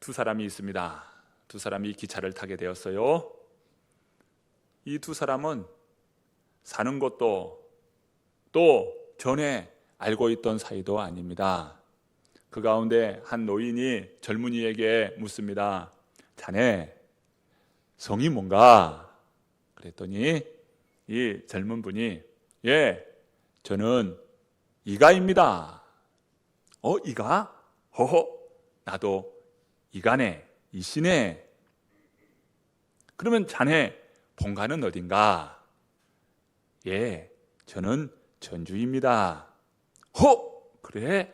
두 사람이 있습니다. 두 사람이 기차를 타게 되었어요. 이 두 사람은 사는 것도 또 전에 알고 있던 사이도 아닙니다. 그 가운데 한 노인이 젊은이에게 묻습니다. 자네 성이 뭔가? 그랬더니 이 젊은 분이 예, 저는 이가입니다. 이가? 허허, 나도 이가네, 이씨네. 그러면 자네 본가는 어딘가? 예, 저는 전주입니다. 그래?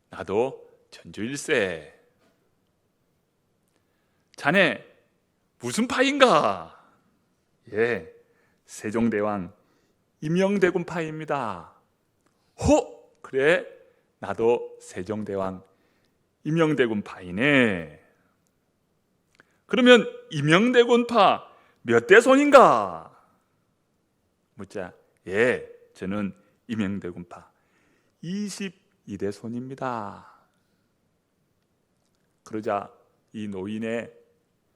나도 전주일세. 자네 무슨 파인가? 예, 세종대왕 임영대군파입니다. 그래? 나도 세종대왕 임영대군파이네. 그러면 임영대군파 몇 대손인가? 묻자, 예, 저는 임영대군파 22대손입니다. 그러자 이 노인의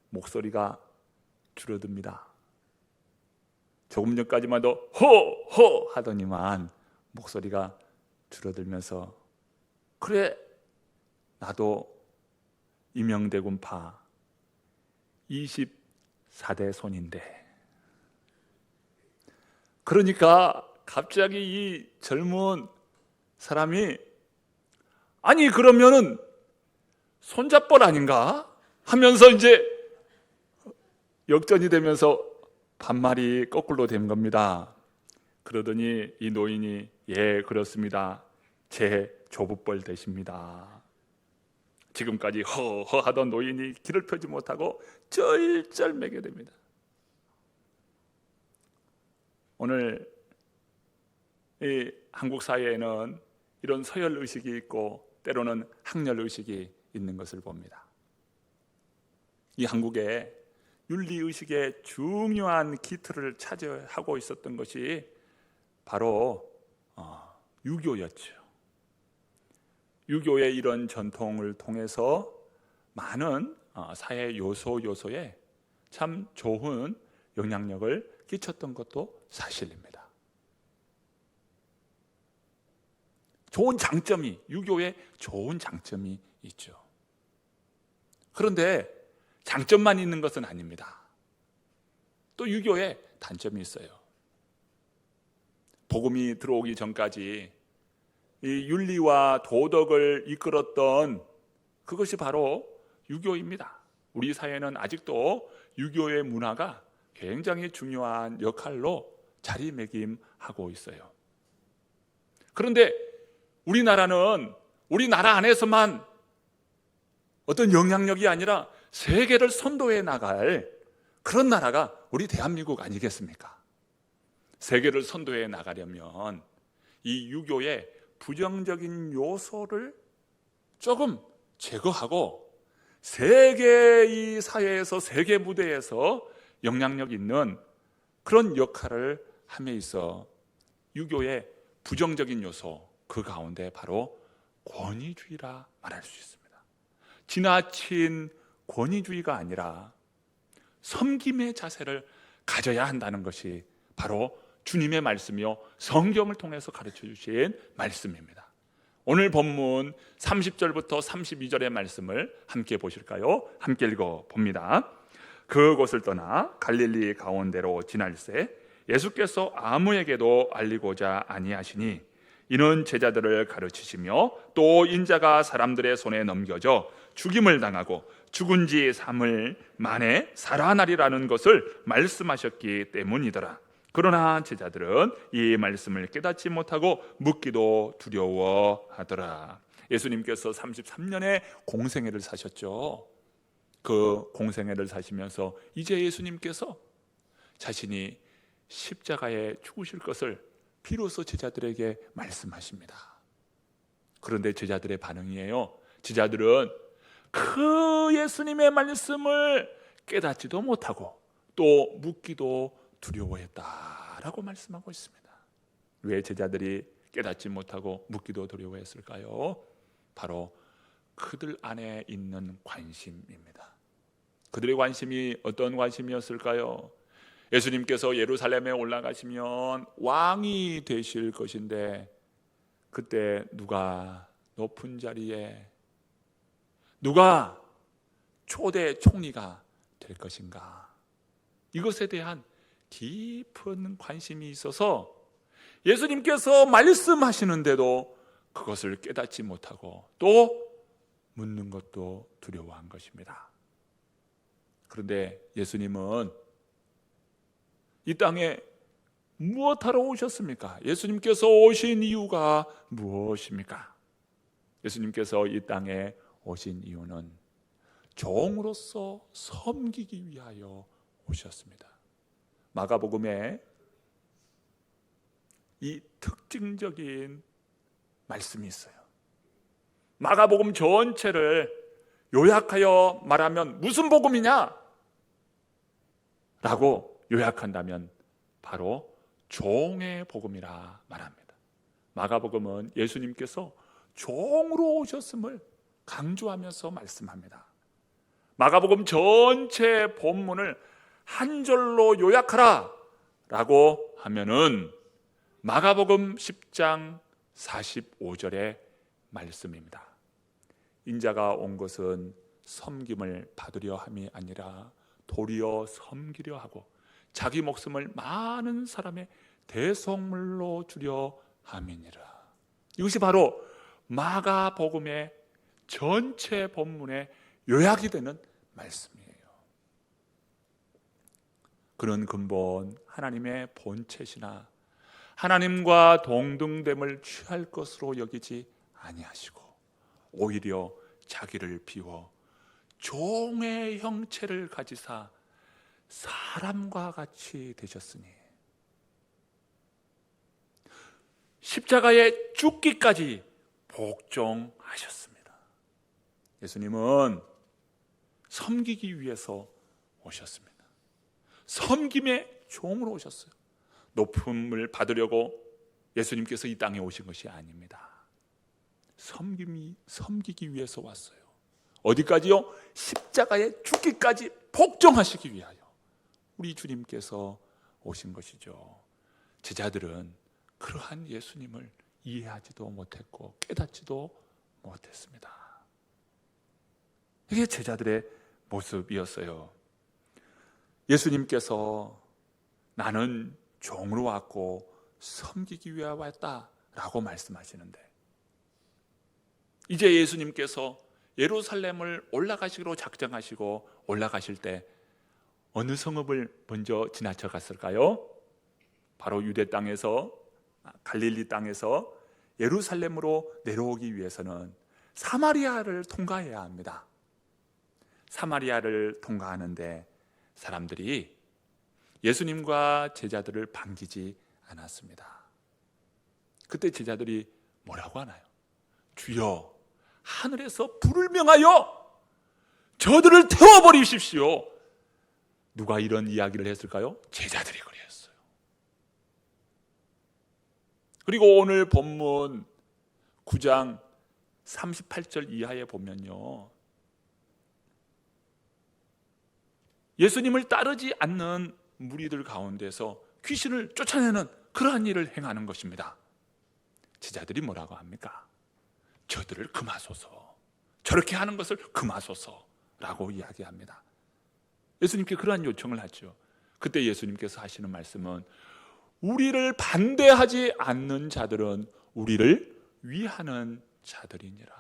목소리가 줄어듭니다. 조금 전까지만 더 허 하더니만 목소리가 줄어들면서 그래, 나도 임영대군파 24대 손인데. 그러니까 갑자기 이 젊은 사람이 아니 그러면은 손잡벌 아닌가? 하면서 이제 역전이 되면서 반말이 거꾸로 된 겁니다. 그러더니 이 노인이 예, 그렇습니다. 제 조부뻘 되십니다. 지금까지 허허 하던 노인이 길을 펴지 못하고 쩔쩔매게 됩니다. 오늘 이 한국 사회에는 이런 서열 의식이 있고 때로는 학렬 의식이 있는 것을 봅니다. 이 한국에 윤리 의식의 중요한 기틀을 차지하고 있었던 것이 바로 유교였죠. 유교의 이런 전통을 통해서 많은 사회 요소에 참 좋은 영향력을 끼쳤던 것도 사실입니다. 유교에 좋은 장점이 있죠. 그런데 장점만 있는 것은 아닙니다. 또 유교에 단점이 있어요. 복음이 들어오기 전까지 이 윤리와 도덕을 이끌었던 그것이 바로 유교입니다. 우리 사회는 아직도 유교의 문화가 굉장히 중요한 역할로 자리매김하고 있어요. 그런데 우리나라는 우리나라 안에서만 어떤 영향력이 아니라 세계를 선도해 나갈 그런 나라가 우리 대한민국 아니겠습니까? 세계를 선도해 나가려면 이 유교의 부정적인 요소를 조금 제거하고 세계 이 사회에서 세계 무대에서 영향력 있는 그런 역할을 함에 있어 유교의 부정적인 요소 그 가운데 바로 권위주의라 말할 수 있습니다. 지나친 권위주의가 아니라 섬김의 자세를 가져야 한다는 것이 바로 주님의 말씀이요 성경을 통해서 가르쳐 주신 말씀입니다. 오늘 본문 30절부터 32절의 말씀을 함께 보실까요? 함께 읽어봅니다. 그곳을 떠나 갈릴리 가운데로 지날새 예수께서 아무에게도 알리고자 아니하시니 이는 제자들을 가르치시며 또 인자가 사람들의 손에 넘겨져 죽임을 당하고 죽은 지 3일 만에 살아나리라는 것을 말씀하셨기 때문이더라. 그러나 제자들은 이 말씀을 깨닫지 못하고 묻기도 두려워하더라. 예수님께서 33년의 공생애를 사셨죠. 그 공생애를 사시면서 이제 예수님께서 자신이 십자가에 죽으실 것을 비로소 제자들에게 말씀하십니다. 그런데 제자들의 반응이에요. 제자들은 그 예수님의 말씀을 깨닫지도 못하고 또 묻기도 두려워했다라고 말씀하고 있습니다. 왜 제자들이 깨닫지 못하고 묻기도 두려워했을까요? 바로 그들 안에 있는 관심입니다. 그들의 관심이 어떤 관심이었을까요? 예수님께서 예루살렘에 올라가시면 왕이 되실 것인데 그때 누가 높은 자리에, 누가 초대 총리가 될 것인가, 이것에 대한 깊은 관심이 있어서 예수님께서 말씀하시는데도 그것을 깨닫지 못하고 또 묻는 것도 두려워한 것입니다. 그런데 예수님은 이 땅에 무엇하러 오셨습니까? 예수님께서 오신 이유가 무엇입니까? 예수님께서 이 땅에 오신 이유는 종으로서 섬기기 위하여 오셨습니다. 마가복음에 이 특징적인 말씀이 있어요. 마가복음 전체를 요약하여 말하면 무슨 복음이냐? 라고 요약한다면 바로 종의 복음이라 말합니다. 마가복음은 예수님께서 종으로 오셨음을 강조하면서 말씀합니다. 마가복음 전체 본문을 한 절로 요약하라 라고 하면은 마가복음 10장 45절의 말씀입니다. 인자가 온 것은 섬김을 받으려 함이 아니라 도리어 섬기려 하고 자기 목숨을 많은 사람의 대속물로 주려 함이니라. 이것이 바로 마가복음의 전체 본문의 요약이 되는 말씀이에요. 그런 근본 하나님의 본체시나 하나님과 동등됨을 취할 것으로 여기지 아니하시고 오히려 자기를 비워 종의 형체를 가지사 사람과 같이 되셨으니 십자가에 죽기까지 복종하셨습니다. 예수님은 섬기기 위해서 오셨습니다. 섬김의 종으로 오셨어요. 높음을 받으려고 예수님께서 이 땅에 오신 것이 아닙니다. 섬기기 위해서 왔어요. 어디까지요? 십자가에 죽기까지 복종하시기 위하여 우리 주님께서 오신 것이죠. 제자들은 그러한 예수님을 이해하지도 못했고 깨닫지도 못했습니다. 이게 제자들의 모습이었어요. 예수님께서 나는 종으로 왔고 섬기기 위해 왔다라고 말씀하시는데 이제 예수님께서 예루살렘을 올라가시기로 작정하시고 올라가실 때 어느 성읍을 먼저 지나쳐 갔을까요? 바로 유대 땅에서 갈릴리 땅에서 예루살렘으로 내려오기 위해서는 사마리아를 통과해야 합니다. 사마리아를 통과하는데 사람들이 예수님과 제자들을 반기지 않았습니다. 그때 제자들이 뭐라고 하나요? 주여, 하늘에서 불을 명하여 저들을 태워버리십시오. 누가 이런 이야기를 했을까요? 제자들이 그랬어요. 그리고 오늘 본문 9장 38절 이하에 보면요, 예수님을 따르지 않는 무리들 가운데서 귀신을 쫓아내는 그러한 일을 행하는 것입니다. 제자들이 뭐라고 합니까? 저들을 금하소서, 저렇게 하는 것을 금하소서라고 이야기합니다. 예수님께 그러한 요청을 하죠. 그때 예수님께서 하시는 말씀은 우리를 반대하지 않는 자들은 우리를 위하는 자들이니라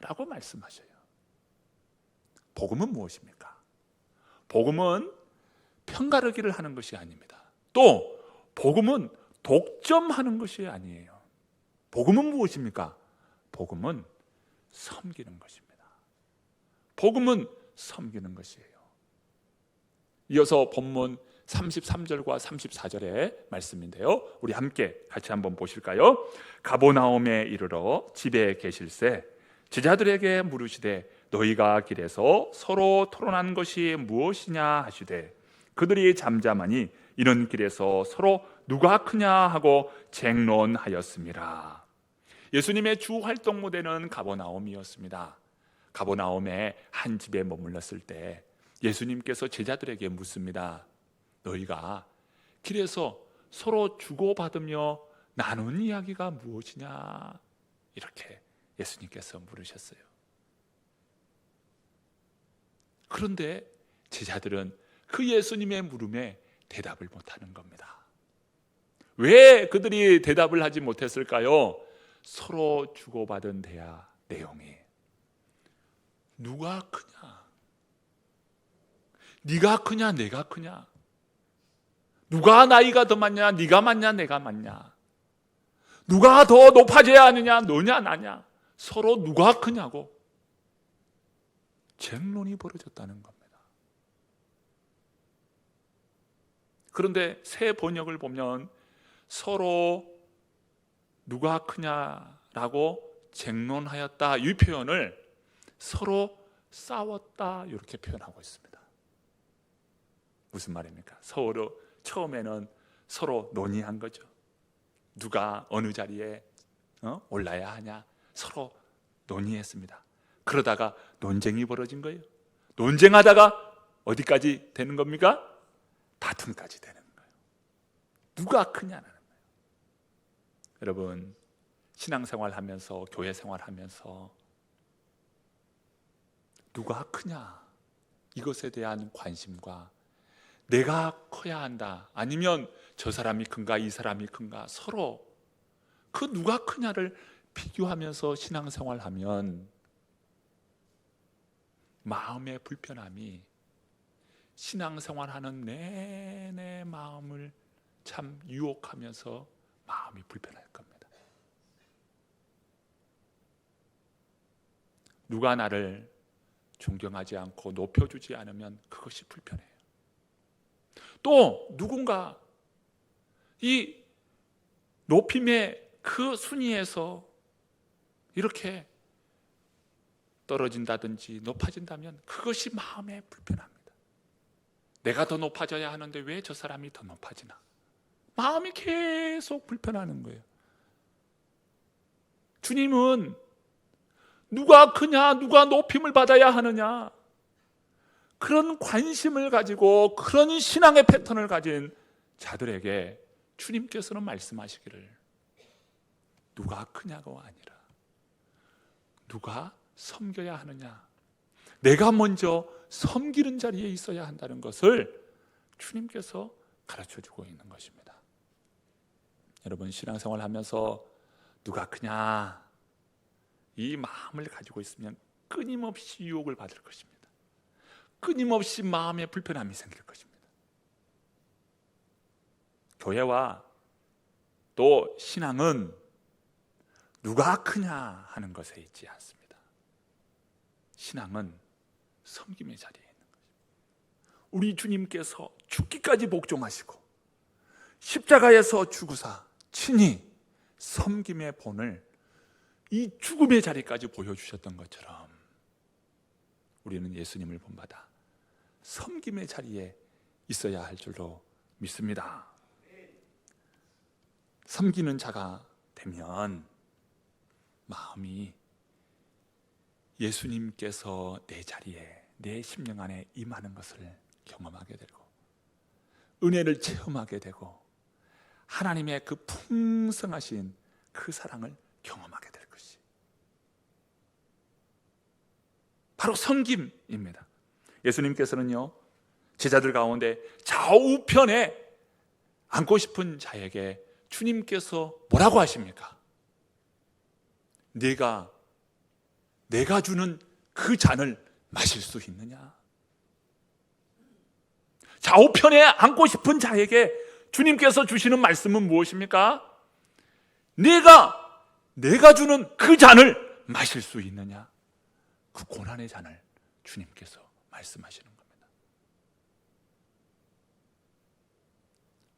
라고 말씀하셔요. 복음은 무엇입니까? 복음은 편가르기를 하는 것이 아닙니다. 또 복음은 독점하는 것이 아니에요. 복음은 무엇입니까? 복음은 섬기는 것입니다. 복음은 섬기는 것이에요. 이어서 본문 33절과 34절의 말씀인데요, 우리 함께 같이 한번 보실까요? 가버나움에 이르러 집에 계실새 제자들에게 물으시되 너희가 길에서 서로 토론한 것이 무엇이냐 하시되 그들이 잠잠하니 이런 길에서 서로 누가 크냐 하고 쟁론하였습니다. 예수님의 주 활동 무대는 가버나움이었습니다. 가버나움의 한 집에 머물렀을 때 예수님께서 제자들에게 묻습니다. 너희가 길에서 서로 주고받으며 나눈 이야기가 무엇이냐? 이렇게 예수님께서 물으셨어요. 그런데 제자들은 그 예수님의 물음에 대답을 못하는 겁니다. 왜 그들이 대답을 하지 못했을까요? 서로 주고받은 대화 내용이 누가 크냐? 네가 크냐? 내가 크냐? 누가 나이가 더 많냐? 네가 많냐? 내가 많냐? 누가 더 높아져야 하느냐? 너냐 나냐? 서로 누가 크냐고 쟁론이 벌어졌다는 겁니다. 그런데 새 번역을 보면 서로 누가 크냐라고 쟁론하였다 이 표현을 서로 싸웠다 이렇게 표현하고 있습니다. 무슨 말입니까? 서로 처음에는 서로 논의한 거죠. 누가 어느 자리에 올라야 하냐 서로 논의했습니다. 그러다가 논쟁이 벌어진 거예요. 논쟁하다가 어디까지 되는 겁니까? 다툼까지 되는 거예요. 누가 크냐는 거예요. 여러분, 신앙생활 하면서 교회 생활하면서 누가 크냐 이것에 대한 관심과 내가 커야 한다 아니면 저 사람이 큰가 이 사람이 큰가 서로 그 누가 크냐를 비교하면서 신앙생활하면 마음의 불편함이 신앙생활하는 내내 마음을 참 유혹하면서 마음이 불편할 겁니다. 누가 나를 존경하지 않고 높여주지 않으면 그것이 불편해요. 또 누군가 이 높임의 그 순위에서 이렇게 떨어진다든지 높아진다면 그것이 마음에 불편합니다. 내가 더 높아져야 하는데 왜 저 사람이 더 높아지나? 마음이 계속 불편하는 거예요. 주님은 누가 크냐, 누가 높임을 받아야 하느냐 그런 관심을 가지고 그런 신앙의 패턴을 가진 자들에게 주님께서는 말씀하시기를 누가 크냐가 아니라 누가 섬겨야 하느냐, 내가 먼저 섬기는 자리에 있어야 한다는 것을 주님께서 가르쳐주고 있는 것입니다. 여러분, 신앙생활 하면서 누가 크냐 이 마음을 가지고 있으면 끊임없이 유혹을 받을 것입니다. 끊임없이 마음에 불편함이 생길 것입니다. 교회와 또 신앙은 누가 크냐 하는 것에 있지 않습니다. 신앙은 섬김의 자리에 있는 것입니다. 우리 주님께서 죽기까지 복종하시고 십자가에서 죽으사 친히 섬김의 본을 이 죽음의 자리까지 보여주셨던 것처럼 우리는 예수님을 본받아 섬김의 자리에 있어야 할 줄로 믿습니다. 섬기는 자가 되면 마음이 예수님께서 내 자리에 내 심령 안에 임하는 것을 경험하게 되고 은혜를 체험하게 되고 하나님의 그 풍성하신 그 사랑을 경험하게 될 것이 바로 섬김입니다. 예수님께서는요 제자들 가운데 좌우편에 앉고 싶은 자에게 주님께서 뭐라고 하십니까? 내가 주는 그 잔을 마실 수 있느냐? 좌우편에 앉고 싶은 자에게 주님께서 주시는 말씀은 무엇입니까? 내가 주는 그 잔을 마실 수 있느냐? 그 고난의 잔을 주님께서 말씀하시는 겁니다.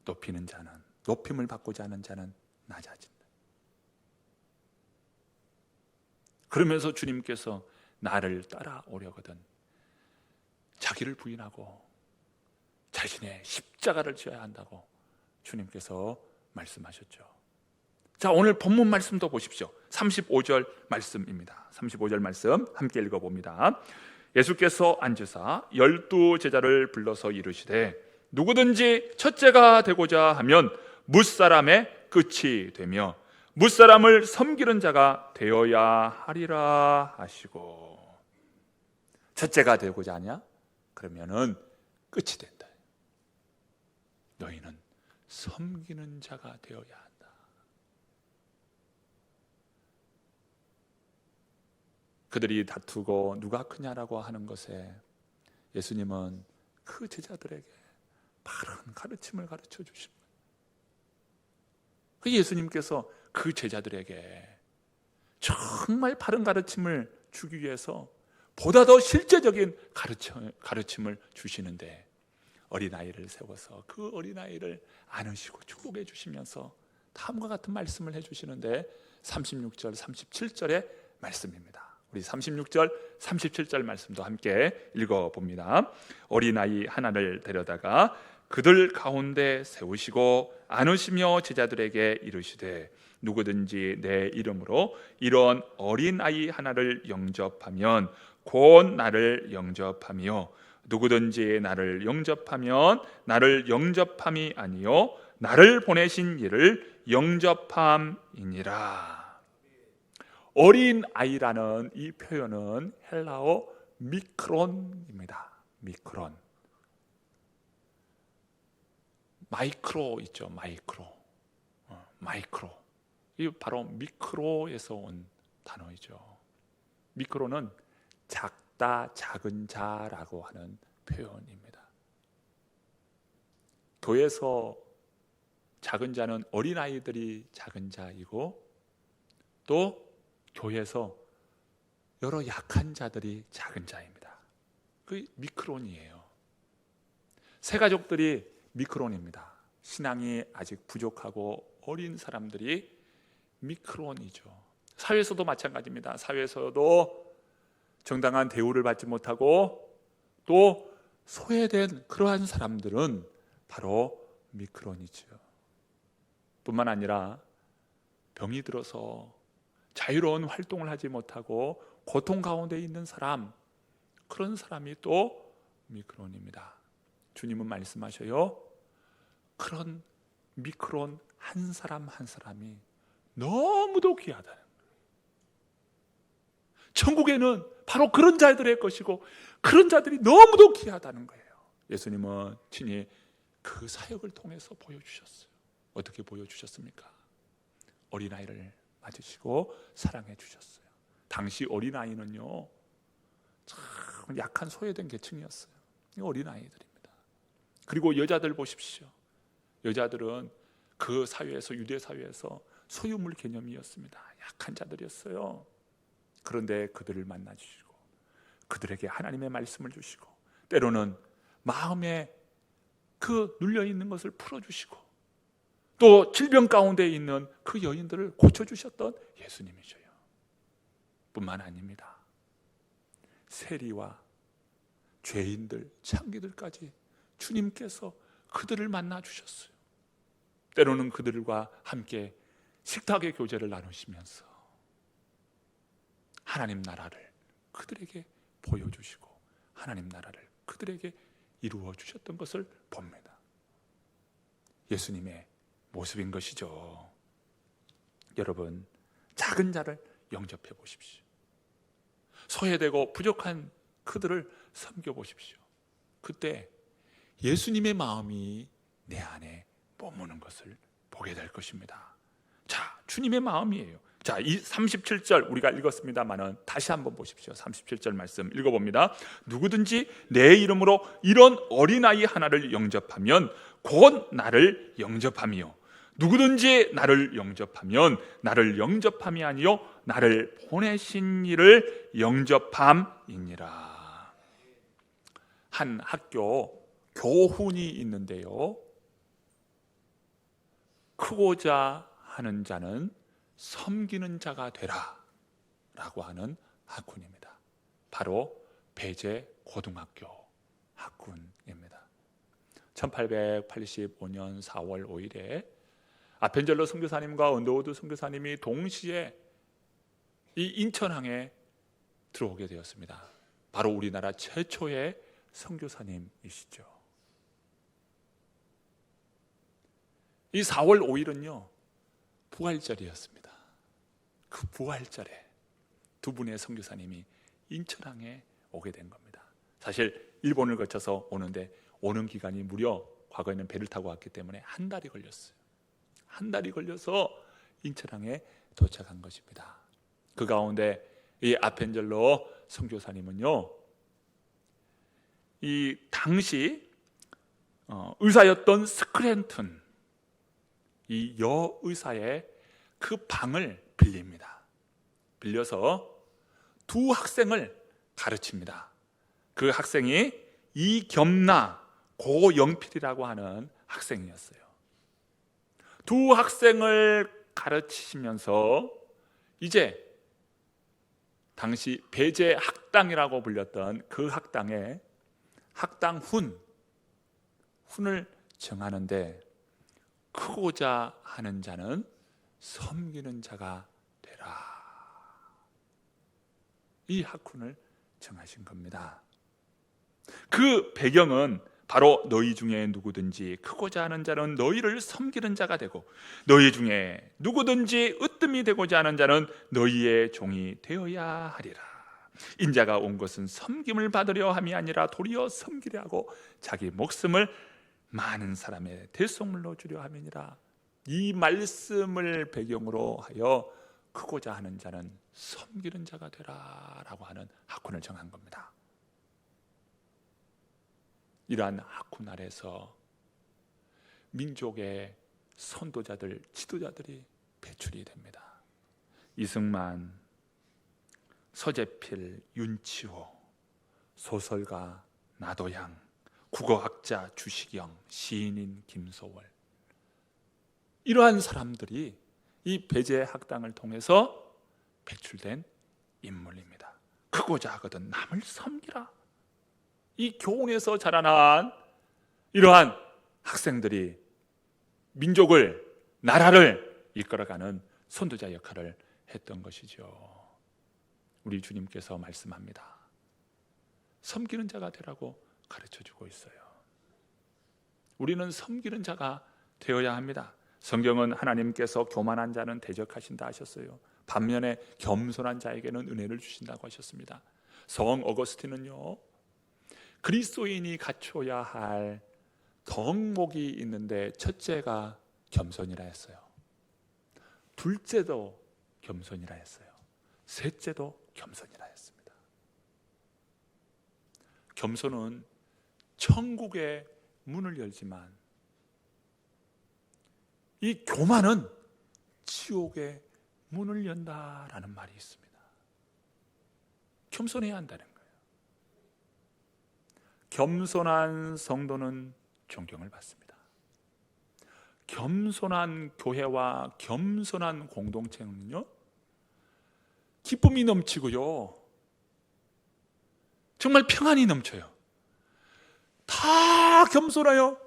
높이는 자는, 높임을 받고자 하는 자는 낮아진다. 그러면서 주님께서 나를 따라오려거든 자기를 부인하고 자신의 십자가를 져야 한다고 주님께서 말씀하셨죠. 자, 오늘 본문 말씀도 보십시오. 35절 말씀입니다. 35절 말씀 함께 읽어봅니다. 예수께서 앉으사 12 제자를 불러서 이르시되 누구든지 첫째가 되고자 하면 무사람의 끝이 되며 무사람을 섬기는 자가 되어야 하리라 하시고. 첫째가 되고자 하냐? 그러면은 끝이 된다. 너희는 섬기는 자가 되어야 한다. 그들이 다투고 누가 크냐라고 하는 것에 예수님은 그 제자들에게 바른 가르침을 가르쳐 주십니다. 그 예수님께서 그 제자들에게 정말 바른 가르침을 주기 위해서 보다 더 실제적인 가르침을 주시는데 어린아이를 세워서 그 어린아이를 안으시고 축복해 주시면서 다음과 같은 말씀을 해주시는데 36절, 37절의 말씀입니다. 우리 36절, 37절 말씀도 함께 읽어봅니다. 어린아이 하나를 데려다가 그들 가운데 세우시고 안으시며 제자들에게 이르시되 누구든지 내 이름으로 이런 어린아이 하나를 영접하면 곧 나를 영접하며 누구든지 나를 영접하면 나를 영접함이 아니요 나를 보내신 이를 영접함이니라. 어린아이라는 이 표현은 헬라어 미크론입니다. 미크론. 마이크로 있죠. 마이크로. 이 바로 미크로에서 온 단어이죠. 미크로는 작다, 작은 자라고 하는 표현입니다. 교회에서 작은 자는 어린아이들이 작은 자이고 또 교회에서 여러 약한 자들이 작은 자입니다. 그 미크론이에요. 새 가족들이 미크론입니다. 신앙이 아직 부족하고 어린 사람들이 미크론이죠. 사회에서도 마찬가지입니다. 사회에서도 정당한 대우를 받지 못하고 또 소외된 그러한 사람들은 바로 미크론이죠. 뿐만 아니라 병이 들어서 자유로운 활동을 하지 못하고 고통 가운데 있는 사람, 그런 사람이 또 미크론입니다. 주님은 말씀하셔요. 그런 미크론 한 사람 한 사람이 너무도 귀하다는 거예요. 천국에는 바로 그런 자들의 것이고 그런 자들이 너무도 귀하다는 거예요. 예수님은 친히 그 사역을 통해서 보여주셨어요. 어떻게 보여주셨습니까? 어린아이를 맞으시고 사랑해 주셨어요. 당시 어린아이는요 참 약한 소외된 계층이었어요. 어린아이들입니다. 그리고 여자들 보십시오. 여자들은 그 사회에서, 유대 사회에서 소유물 개념이었습니다. 약한 자들이었어요. 그런데 그들을 만나 주시고 그들에게 하나님의 말씀을 주시고 때로는 마음에 그 눌려있는 것을 풀어주시고 또 질병 가운데 있는 그 여인들을 고쳐주셨던 예수님이셔요. 뿐만 아닙니다. 세리와 죄인들, 창기들까지 주님께서 그들을 만나 주셨어요. 때로는 그들과 함께 식탁의 교제를 나누시면서 하나님 나라를 그들에게 보여주시고 하나님 나라를 그들에게 이루어 주셨던 것을 봅니다. 예수님의 모습인 것이죠. 여러분, 작은 자를 영접해 보십시오. 소외되고 부족한 그들을 섬겨 보십시오. 그때 예수님의 마음이 내 안에 머무는 것을 보게 될 것입니다. 자, 주님의 마음이에요. 자, 이 37절 우리가 읽었습니다만은 다시 한번 보십시오. 37절 말씀 읽어봅니다. 누구든지 내 이름으로 이런 어린아이 하나를 영접하면 곧 나를 영접하며 누구든지 나를 영접하면 나를 영접함이 아니요 나를 보내신 이를 영접함이니라. 한 학교 교훈이 있는데요, 크고자 하는 자는 섬기는 자가 되라 라고 하는 학군입니다. 바로 배제 고등학교 학군입니다. 1885년 4월 5일에 아펜젤로 선교사님과 언더우드 선교사님이 동시에 이 인천항에 들어오게 되었습니다. 바로 우리나라 최초의 선교사님이시죠. 이 4월 5일은요 부활절이었습니다. 그 부활절에 두 분의 선교사님이 인천항에 오게 된 겁니다. 사실 일본을 거쳐서 오는데 오는 기간이 무려 과거에는 배를 타고 왔기 때문에 한 달이 걸렸어요. 한 달이 걸려서 인천항에 도착한 것입니다. 그 가운데 이 아펜젤로 선교사님은요 이 당시 의사였던 스크랜튼 이 여의사의 그 방을 빌립니다. 빌려서 두 학생을 가르칩니다. 그 학생이 이겸나 고영필이라고 하는 학생이었어요. 두 학생을 가르치시면서 이제 당시 배제 학당이라고 불렸던 그 학당에 학당 훈을 정하는데 크고자 하는 자는 섬기는 자가 되라. 이 학훈을 정하신 겁니다. 그 배경은 바로 너희 중에 누구든지 크고자 하는 자는 너희를 섬기는 자가 되고 너희 중에 누구든지 으뜸이 되고자 하는 자는 너희의 종이 되어야 하리라. 인자가 온 것은 섬김을 받으려 함이 아니라 도리어 섬기려 하고 자기 목숨을 많은 사람의 대속물로 주려 함이니라. 이 말씀을 배경으로 하여 크고자 하는 자는 섬기는 자가 되라 라고 하는 학훈을 정한 겁니다. 이러한 학훈 아래서 민족의 선도자들, 지도자들이 배출이 됩니다. 이승만, 서재필, 윤치호, 소설가 나도양, 국어학자 주시경, 시인인 김소월, 이러한 사람들이 이 배제 학당을 통해서 배출된 인물입니다. 크고자 하거든 남을 섬기라. 이 교훈에서 자라난 이러한 학생들이 민족을, 나라를 이끌어가는 선도자 역할을 했던 것이죠. 우리 주님께서 말씀합니다. 섬기는 자가 되라고 가르쳐주고 있어요. 우리는 섬기는 자가 되어야 합니다. 성경은 하나님께서 교만한 자는 대적하신다 하셨어요. 반면에 겸손한 자에게는 은혜를 주신다고 하셨습니다. 성 어거스틴은요 그리스도인이 갖춰야 할 덕목이 있는데 첫째가 겸손이라 했어요. 둘째도 겸손이라 했어요. 셋째도 겸손이라 했습니다. 겸손은 천국의 문을 열지만 이 교만은 지옥의 문을 연다라는 말이 있습니다. 겸손해야 한다는 거예요. 겸손한 성도는 존경을 받습니다. 겸손한 교회와 겸손한 공동체는요 기쁨이 넘치고요 정말 평안이 넘쳐요. 다 겸손하여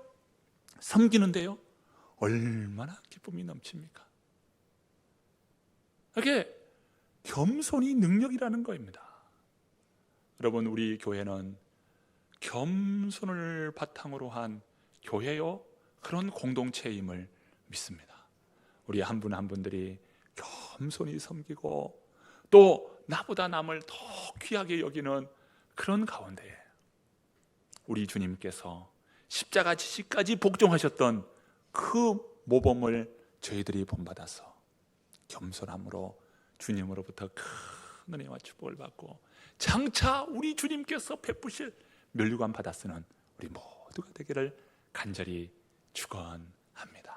섬기는데요 얼마나 기쁨이 넘칩니까? 이게 겸손이 능력이라는 거입니다. 여러분, 우리 교회는 겸손을 바탕으로 한 교회요 그런 공동체임을 믿습니다. 우리 한 분 한 분들이 겸손히 섬기고 또 나보다 남을 더 귀하게 여기는 그런 가운데 우리 주님께서 십자가 지시까지 복종하셨던 그 모범을 저희들이 본받아서 겸손함으로 주님으로부터 큰 은혜와 축복을 받고 장차 우리 주님께서 베푸실 면류관 받아 쓰는 우리 모두가 되기를 간절히 축원합니다.